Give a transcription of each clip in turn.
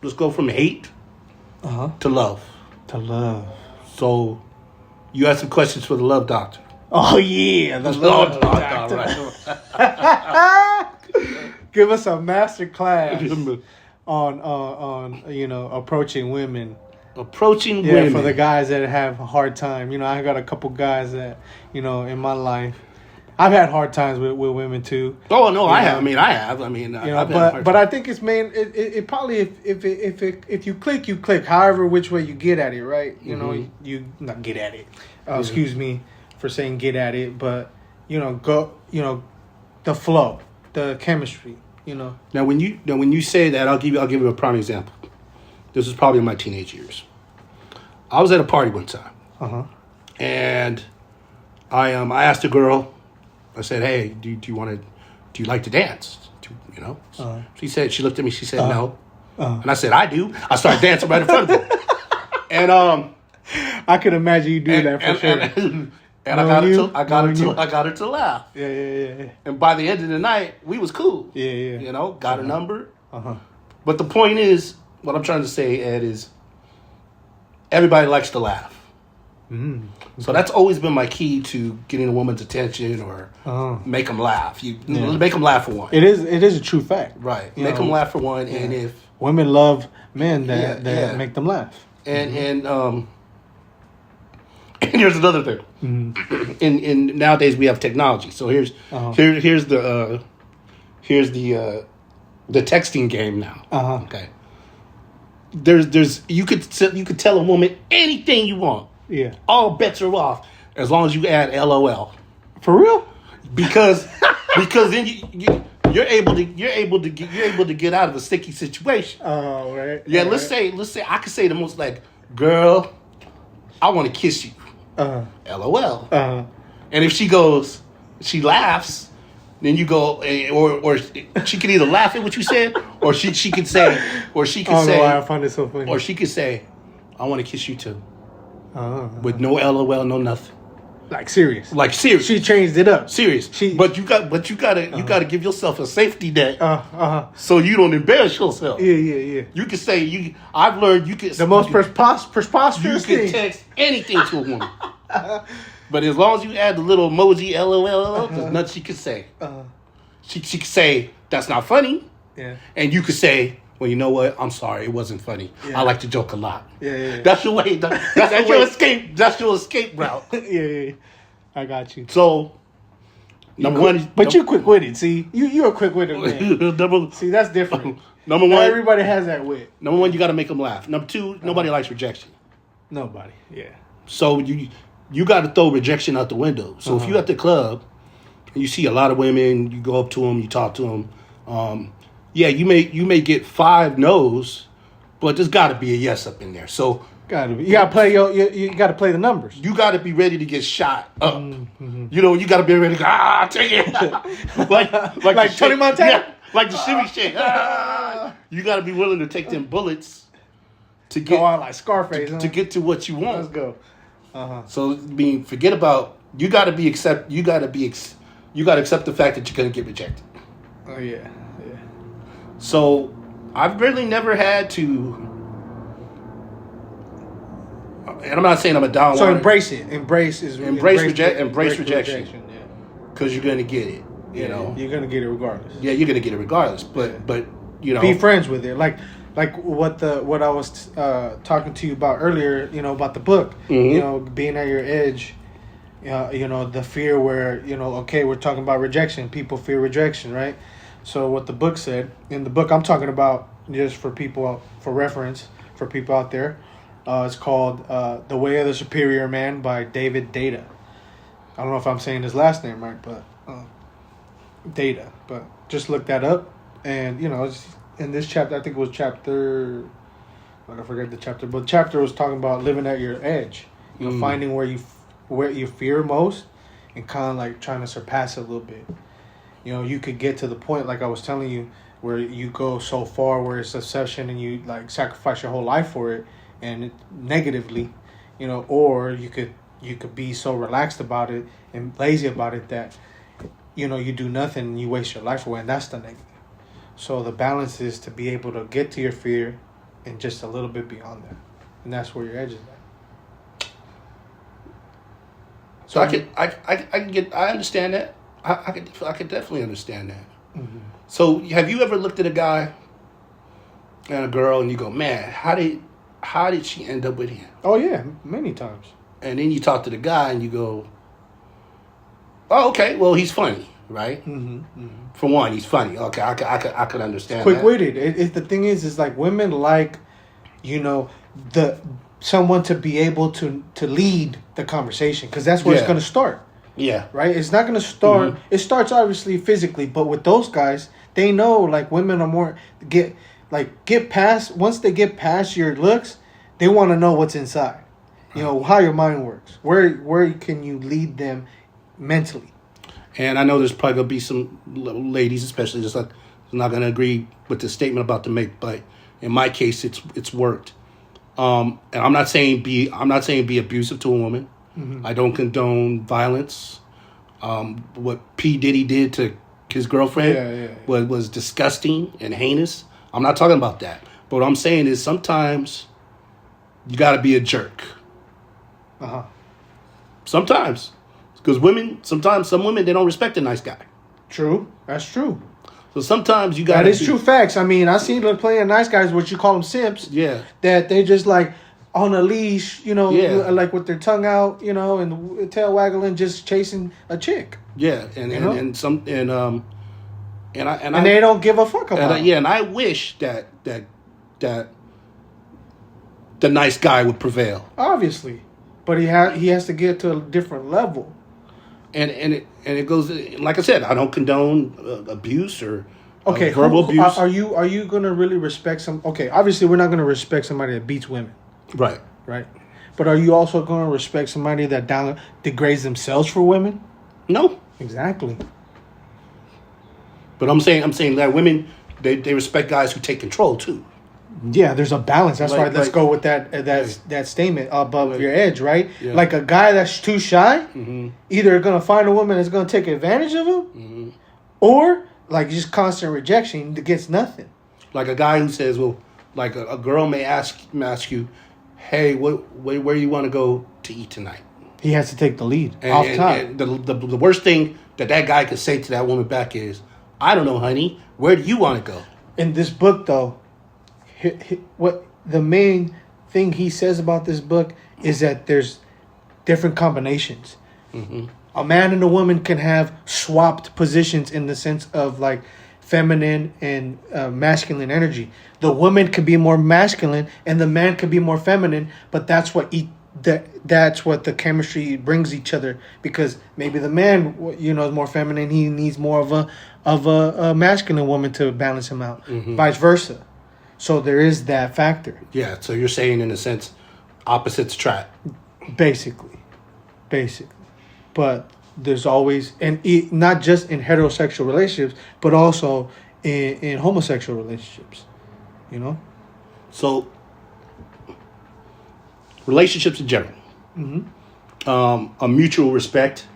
Let's go from hate to love. To love. So, you had some questions for the love doctor. Oh yeah, the love doctor. Right. Give us a master class on approaching women. Approaching Yeah, women. for the guys that have a hard time. I got a couple guys that in my life. I've had hard times with women too. Oh no, I know. have. I've had hard but I think it's main. It probably if you click, you click. However, which way you get at it, right? You not get at it. Excuse me for saying get at it, but go. The flow, the chemistry. Now when you say that, I'll give you a prime example. This was probably in my teenage years. I was at a party one time, and I asked a girl. I said, "Hey, do you like to dance?" She looked at me. She said, "No," and I said, "I do." I started dancing right in front of her, and I could imagine you do that for sure. And I got her to laugh. Yeah. And by the end of the night, we was cool. Yeah. Got her number. But the point is, what I'm trying to say, Ed, is everybody likes to laugh. So that's always been my key to getting a woman's attention or make them laugh. Make them laugh for one. It is a true fact. Right. Make them laugh for one. Yeah. And if women love men that make them laugh. And here's another thing. In nowadays we have technology. So here's the texting game now. Okay. There's you could tell a woman anything you want. Yeah. All bets are off as long as you add LOL. For real? Because then you're able to get out of a sticky situation. Oh, right. Yeah, let's say I could say the most like, "Girl, I want to kiss you." LOL. And if she laughs, then you go, or she could either laugh at what you said, or she could say, I find it so funny. or she could say, "I want to kiss you too," with no LOL, no nothing. Like serious. She changed it up. Serious. But you gotta give yourself a safety net, so you don't embarrass yourself. Yeah. You can say I've learned you can the most preposterous you thing. can text anything to a woman. But as long as you add the little emoji LOL, there's nothing she can say. She can say that's not funny. Yeah. And you could say, "Well, you know what? I'm sorry, it wasn't funny. Yeah. I like to joke a lot." Yeah. That's your way. That's your escape. That's your escape route. Yeah. I got you. So, number one, but you're quick witted. See, you're a quick witted man. See, that's different. Number one, not everybody has that wit. Number one, you got to make them laugh. Number two, nobody likes rejection. Nobody. Yeah. So you got to throw rejection out the window. So if you're at the club and you see a lot of women, you go up to them, you talk to them. You may get 5 no's, but there's got to be a yes up in there. So you gotta play you gotta play the numbers. You got to be ready to get shot up. You got to be ready to go, take it. like Tony Montana? Yeah, like the shimmy shake. You got to be willing to take them bullets to get go on like Scarface to get to what you want. Let's go. So forget about you got to accept the fact that you're going to get rejected. Oh yeah. So I've really never had to, and I'm not saying I'm a down. So embrace it. Embrace rejection. Yeah. Because you're going to get it. You're going to get it regardless. Yeah, you're going to get it regardless. But be friends with it. Like what I was talking to you about earlier. About the book. Being at your edge. The fear where okay, we're talking about rejection. People fear rejection, right? So what the book said, in the book I'm talking about, just for people, for reference, for people out there, it's called The Way of the Superior Man by David Deida. I don't know if I'm saying his last name right, but Deida. But just look that up. And, it's in this chapter, I think it was chapter, I forget the chapter, but the chapter was talking about living at your edge. Finding where you fear most and kind of like trying to surpass it a little bit. You could get to the point, like I was telling you, where you go so far where it's obsession and you like sacrifice your whole life for it, and negatively, or you could be so relaxed about it and lazy about it that, you do nothing and you waste your life away, and that's the negative. So the balance is to be able to get to your fear, and just a little bit beyond that, and that's where your edge is at. So I understand that. I could definitely understand that. Mm-hmm. So have you ever looked at a guy and a girl and you go, man, how did she end up with him? Oh yeah, many times. And then you talk to the guy and you go, oh, okay, well, he's funny, right? Mm-hmm. Mm-hmm. For one, he's funny. Okay, I could understand Quick that. witted. The thing is like women like, the someone to be able to lead the conversation, because that's where it's going to start. Yeah. Right? It's not going to start. Mm-hmm. It starts obviously physically, but with those guys, they know like women are more get past, once they get past your looks, they want to know what's inside. You know, how your mind works. Where can you lead them mentally? And I know there's probably going to be some ladies, especially, just like, not going to agree with the statement about the make, but in my case, it's worked. And I'm not saying be abusive to a woman. Mm-hmm. I don't condone violence. What P. Diddy did to his girlfriend was disgusting and heinous. I'm not talking about that. But what I'm saying is sometimes you got to be a jerk. Uh-huh. Sometimes. Because some women, they don't respect a nice guy. True. That's true. So sometimes you got to... That is true facts. I mean, I've seen plenty of nice guys, what you call them simps. Yeah. That they just like on a leash, like with their tongue out, and the tail waggling, just chasing a chick. Yeah. And they don't give a fuck about it. Yeah, and I wish that the nice guy would prevail. Obviously. But he has to get to a different level. And it goes, like I said, I don't condone abuse or okay, verbal abuse. Are you going to really respect some... Okay, obviously we're not going to respect somebody that beats women. Right. Right. But are you also going to respect somebody that degrades themselves for women? No. Exactly. But I'm saying that women, they respect guys who take control too. Yeah, there's a balance. That's why let's go with that statement above your edge, right? Yeah. Like a guy that's too shy, either going to find a woman that's going to take advantage of him, or like just constant rejection gets nothing. Like a guy who says, well, like a girl may ask you, hey, where you want to go to eat tonight? He has to take the lead off top. And the worst thing that guy could say to that woman back is, I don't know, honey. Where do you want to go? In this book, though, what the main thing he says about this book is that there's different combinations. Mm-hmm. A man and a woman can have swapped positions in the sense of like feminine and masculine energy. The woman could be more masculine and the man could be more feminine, but that's what the chemistry brings each other, because maybe the man is more feminine, he needs more of a masculine woman to balance him out, vice versa. So there is that factor. Yeah, so you're saying in a sense opposites attract. Basically. But there's always, and not just in heterosexual relationships, but also in homosexual relationships, So relationships in general. A mutual respect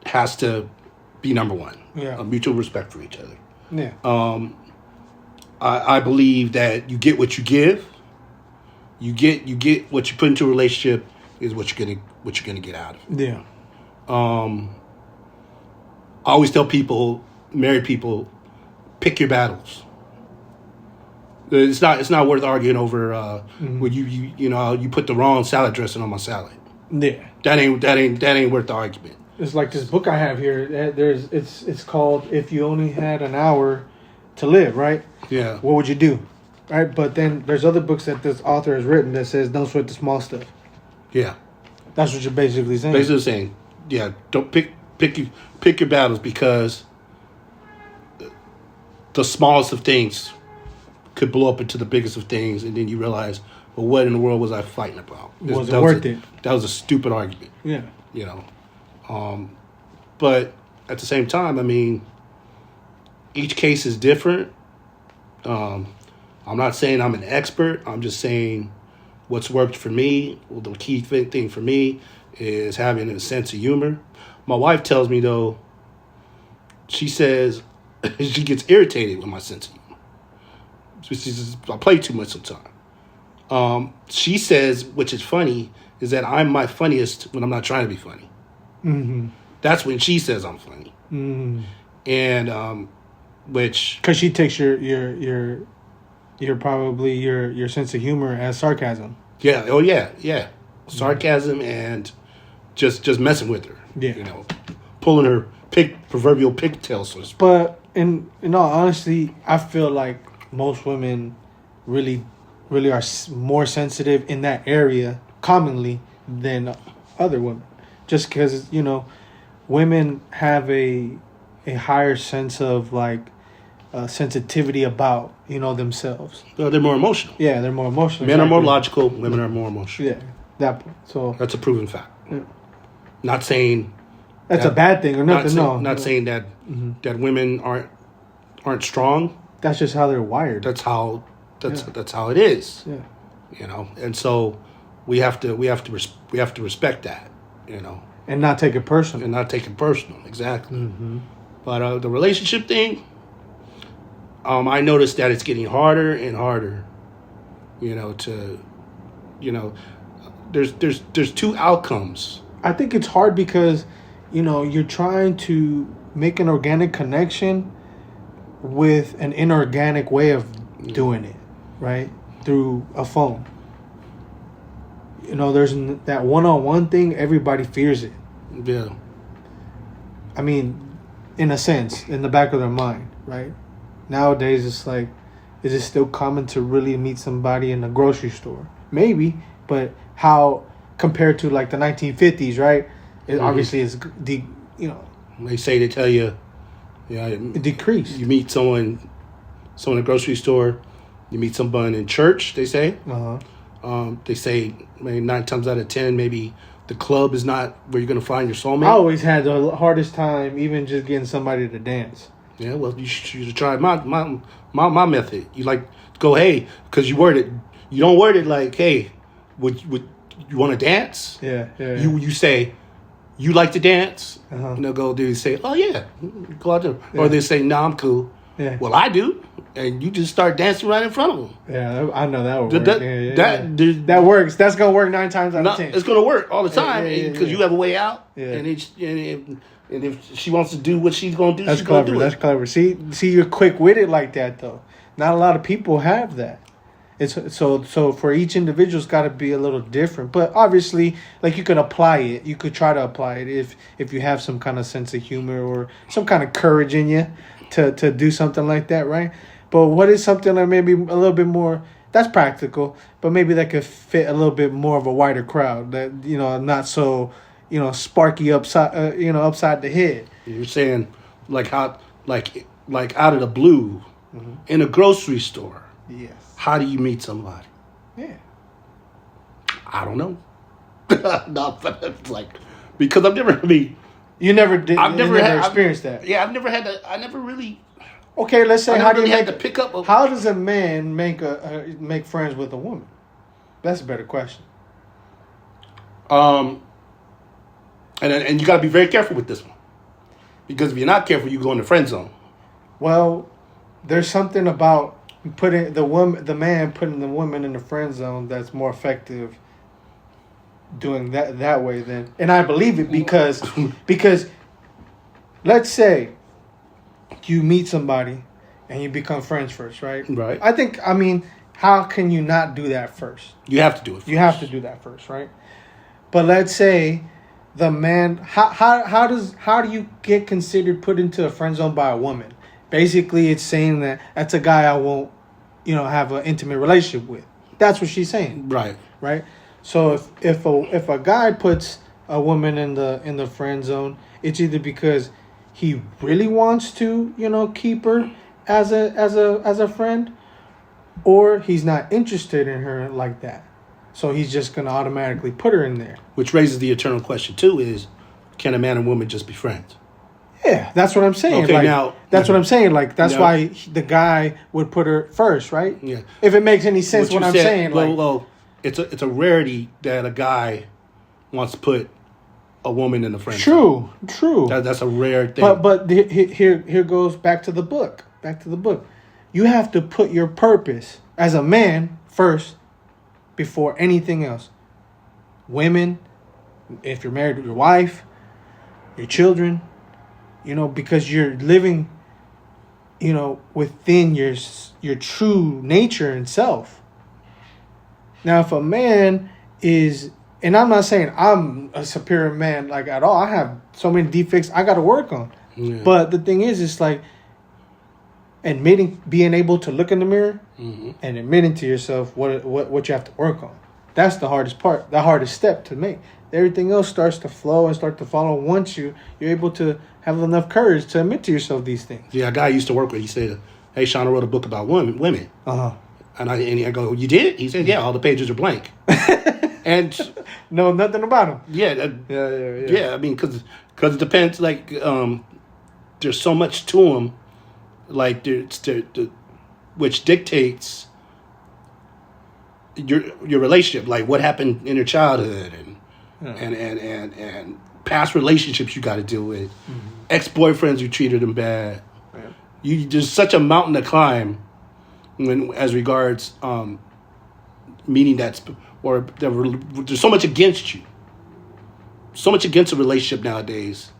has to be number one. Yeah. A mutual respect for each other. Yeah. I believe that you get what you give. You get what you put into a relationship is what you're gonna get out of it. Yeah. I always tell people, married people, pick your battles. It's not worth arguing over when you put the wrong salad dressing on my salad. Yeah. That ain't worth the argument. It's like this book I have here. It's called If You Only Had an Hour to Live, right? Yeah. What would you do? Right? But then there's other books that this author has written that says don't sweat the small stuff. Yeah. That's what you're basically saying. Basically saying, yeah, don't pick your battles, because the smallest of things could blow up into the biggest of things, and then you realize, well, what in the world was I fighting about? Was it worth it? That was a stupid argument. Yeah. But at the same time, I mean, each case is different. I'm not saying I'm an expert. I'm just saying what's worked for me. Well, the key thing for me is having a sense of humor. My wife tells me, though, she says she gets irritated with my sense of humor. She says, I play too much sometimes. She says, which is funny, is that I'm my funniest when I'm not trying to be funny. Mm-hmm. That's when she says I'm funny. Mm-hmm. And which, because she takes your probably your sense of humor as sarcasm. yeah, oh yeah, sarcasm and just messing with her. Yeah. You know, pulling her proverbial pigtails, so to speak. But in all honesty, I feel like most women really are more sensitive in that area commonly than other women, just because women have a higher sense of like sensitivity about themselves. Well, they're more emotional. Yeah, they're more emotional. Men are more logical. Women are more emotional. Yeah, that point. So That's a proven fact. Yeah. Not saying that's a bad thing or nothing. Not saying that that women aren't strong. That's just how they're wired. That's how it is. Yeah. You know, and so we have to respect that. You know, And not take it personal. and not take it personal. Exactly. Mm-hmm. But the relationship thing, I noticed that it's getting harder and harder. There's two outcomes. I think it's hard because, you're trying to make an organic connection with an inorganic way of doing it, right? Through a phone. There's that one-on-one thing, everybody fears it. Yeah. I mean, in a sense, in the back of their mind, right? Nowadays, it's like, is it still common to really meet somebody in a grocery store? Maybe, but how compared to like the 1950s, right? It obviously is They tell you, it decreased. you meet someone in a grocery store, you meet someone in church. They say, they say maybe 9 times out of 10, maybe the club is not where you're gonna find your soulmate. I always had the hardest time even just getting somebody to dance. Yeah, well, you should try my method. You like go, hey, because you don't word it like, hey, would you want to dance? Yeah. You say, you like to dance? Uh-huh. And they'll go, do you say, oh yeah, go out there, Yeah. or they say, no, I'm cool. Yeah. Well, I do, and you just start dancing right in front of them. Yeah, I know that would work. That works. That's gonna work 9 times out of 10. It's gonna work all the time because you have a way out. Yeah. And if she wants to do what she's gonna do, That's she's clever. gonna do That's it. clever. See, you're quick witted like that though. Not a lot of people have that. It's so for each individual's got to be a little different. But obviously, like you could apply it. You could try to apply it if you have some kind of sense of humor or some kind of courage in you to do something like that, right? But what is something that maybe a little bit more that's practical, but maybe that could fit a little bit more of a wider crowd that not so sparky upside upside the head. You're saying like out of the blue in a grocery store. Yes. How do you meet somebody? Yeah. I don't know. No, but it's like because I've never. I mean, You never did. I've never had experienced that. Yeah, I've never had that. I never really. Okay, let's say I how never do you really make had to pick up. How does a man make friends with a woman? That's a better question. And you got to be very careful with this one because if you're not careful, you go in the friend zone. Well, there's something about putting the man putting the woman in the friend zone that's more effective doing that way than, and I believe it because let's say you meet somebody and you become friends first, right? Right. I mean, how can you not do that first? You have to do it. First. You have to do that first, right? But let's say the man, how do you get considered put into a friend zone by a woman? Basically, it's saying that that's a guy I won't, have an intimate relationship with. That's what she's saying, Right. right? So if a guy puts a woman in the friend zone, it's either because he really wants to, keep her as a friend, or he's not interested in her like that. So he's just gonna automatically put her in there. Which raises the eternal question too: is can a man and woman just be friends? Yeah, that's what I'm saying. Okay, like, now that's what I'm saying. Like that's now- why the guy would put her first, right? Yeah. If it makes any sense, what you I'm said, saying. Well, it's a rarity that a guy wants to put a woman in the friend zone. True. That's a rare thing. But here goes back to the book. you have to put your purpose as a man first before anything else. Women, if you're married with your wife, your children, because you're living, within your true nature and self. Now, if a man is, and I'm not saying I'm a superior man like at all. I have so many defects I got to work on. Yeah. But the thing is, it's like being able to look in the mirror and admitting to yourself what you have to work on. That's the hardest part, the hardest step to make. Everything else starts to flow and start to follow once you're able to have enough courage to admit to yourself these things. Yeah, a guy I used to work with, he said, "Hey, Sean, I wrote a book about women." Uh-huh. And I go, "You did?" He said, "Yeah, all the pages are blank." And know nothing about him. yeah, Yeah. I mean, because it depends. Like, there's so much to them, like which dictates your relationship, like what happened in your childhood and past relationships you got to deal with, ex-boyfriends who treated them bad. Yeah. There's such a mountain to climb as regards meaning there's so much against you, so much against a relationship nowadays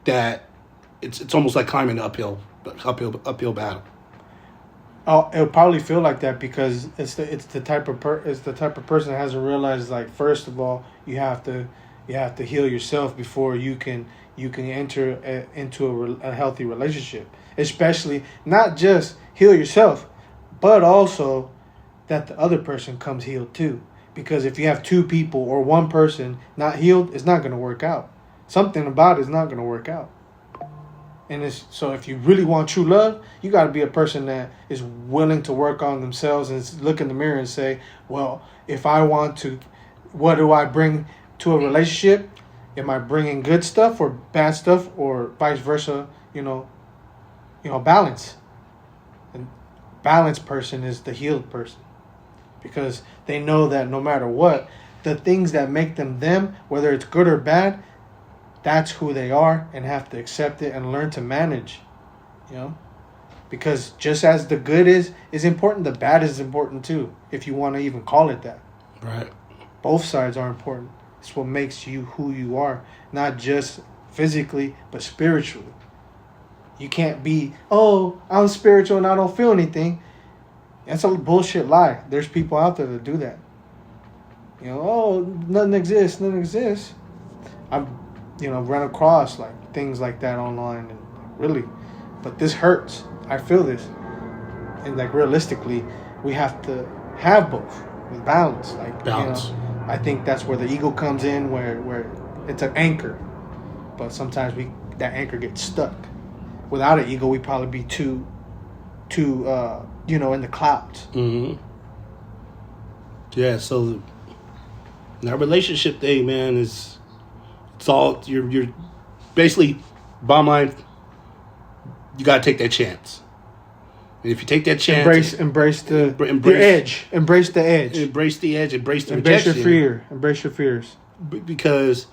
that it's almost like climbing an uphill battle. Oh, it'll probably feel like that because it's the type of person that hasn't realized, like, first of all, you have to heal yourself before you can enter into a healthy relationship. Especially not just heal yourself, but also that the other person comes healed too. Because if you have two people or one person not healed, it's not going to work out. Something about it is not going to work out. And so if you really want true love, you got to be a person that is willing to work on themselves and look in the mirror and say, well, if I want to, what do I bring to a relationship? Am I bringing good stuff or bad stuff or vice versa? Balance. And balanced person is the healed person because they know that no matter what, the things that make them, whether it's good or bad, that's who they are and have to accept it and learn to manage, because just as the good is important, the bad is important too, if you want to even call it that. Right. Both sides are important. It's what makes you who you are, not just physically, but spiritually. You can't be, oh, I'm spiritual and I don't feel anything. That's a bullshit lie. There's people out there that do that. Oh, nothing exists. I've run across like things like that online, and really, but this hurts. I feel this, and like realistically, we have to have both with balance. Like balance. I think that's where the ego comes in, where it's an anchor, but sometimes that anchor gets stuck. Without an ego, we'd probably be too in the clouds. Mm-hmm. Yeah. So that relationship thing, man, it's all you're basically, bottom line, you gotta take that chance. And if you take that chance, embrace the edge. Embrace the edge. Embrace the edge. Embrace the embrace rejection. Your fear. Embrace your fears. Because,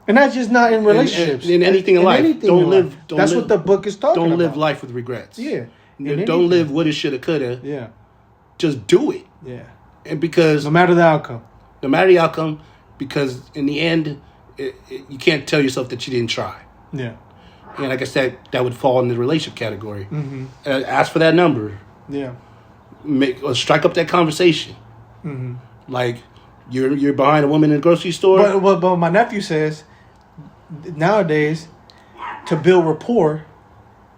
and that's just not in relationships. In anything in life, that's what the book is talking about. Don't live life with regrets. Yeah. Don't live woulda, shoulda, coulda. Yeah. Just do it. Yeah. And because no matter the outcome. Because in the end, you can't tell yourself that you didn't try. Yeah. And like I said, that would fall in the relationship category. Mm-hmm. Ask for that number. Yeah. Strike up that conversation. Mm-hmm. Like you're behind a woman in a grocery store. But my nephew says nowadays to build rapport,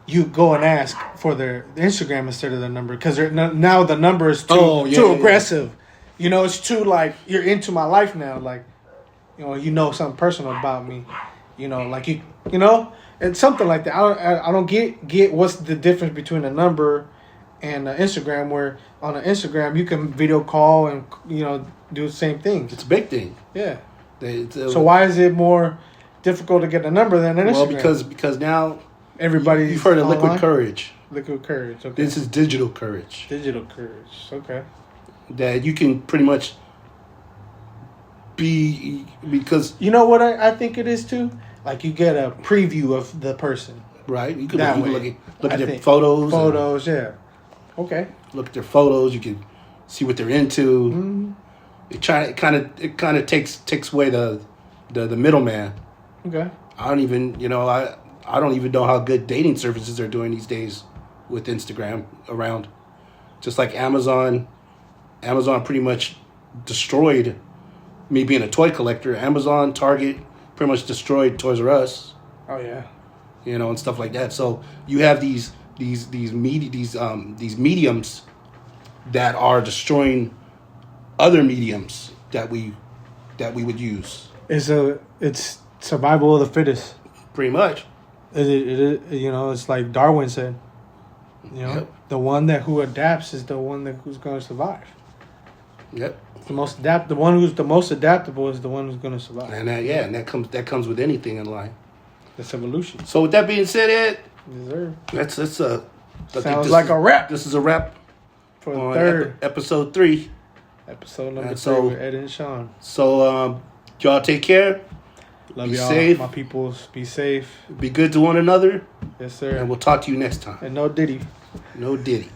you go and ask for their Instagram instead of their number because now the number is too aggressive. Yeah. It's too like you're into my life now. Like something personal about me. It's something like that. I don't get what's the difference between a number and Instagram, where on an Instagram you can video call and do the same things. It's a big thing. Yeah. So why is it more difficult to get a number than an Instagram? Well, because now everybody you've heard of liquid courage. Liquid courage. Okay. This is digital courage. Digital courage. Okay. That you can pretty much be, because you know what I think it is too. Like you get a preview of the person. Right. You can look at their photos. Photos, yeah. Okay. Look at their photos. You can see what they're into. Mm-hmm. It kind of takes away the middleman. Okay. I don't even I don't even know how good dating services are doing these days with Instagram around. Just like Amazon pretty much destroyed me being a toy collector. Amazon, Target pretty much destroyed Toys R Us. Oh yeah. And stuff like that. So you have these mediums that are destroying other mediums that we would use. It's survival of the fittest. Pretty much. It's like Darwin said. Yep. The one who adapts is the one who's going to survive. Yep. The one who's the most adaptable is the one who's going to survive. And that comes with anything in life. That's evolution. So with that being said, Ed, Yes, sir. that's Sounds like a wrap. This is a wrap For the on third episode 3. episode number And 3 so- with Ed and Sean. So y'all take care. Love Be y'all, safe. my peoples. Be safe. Be good to one another. Yes, sir. And we'll talk to you next time. And no Diddy. No Diddy.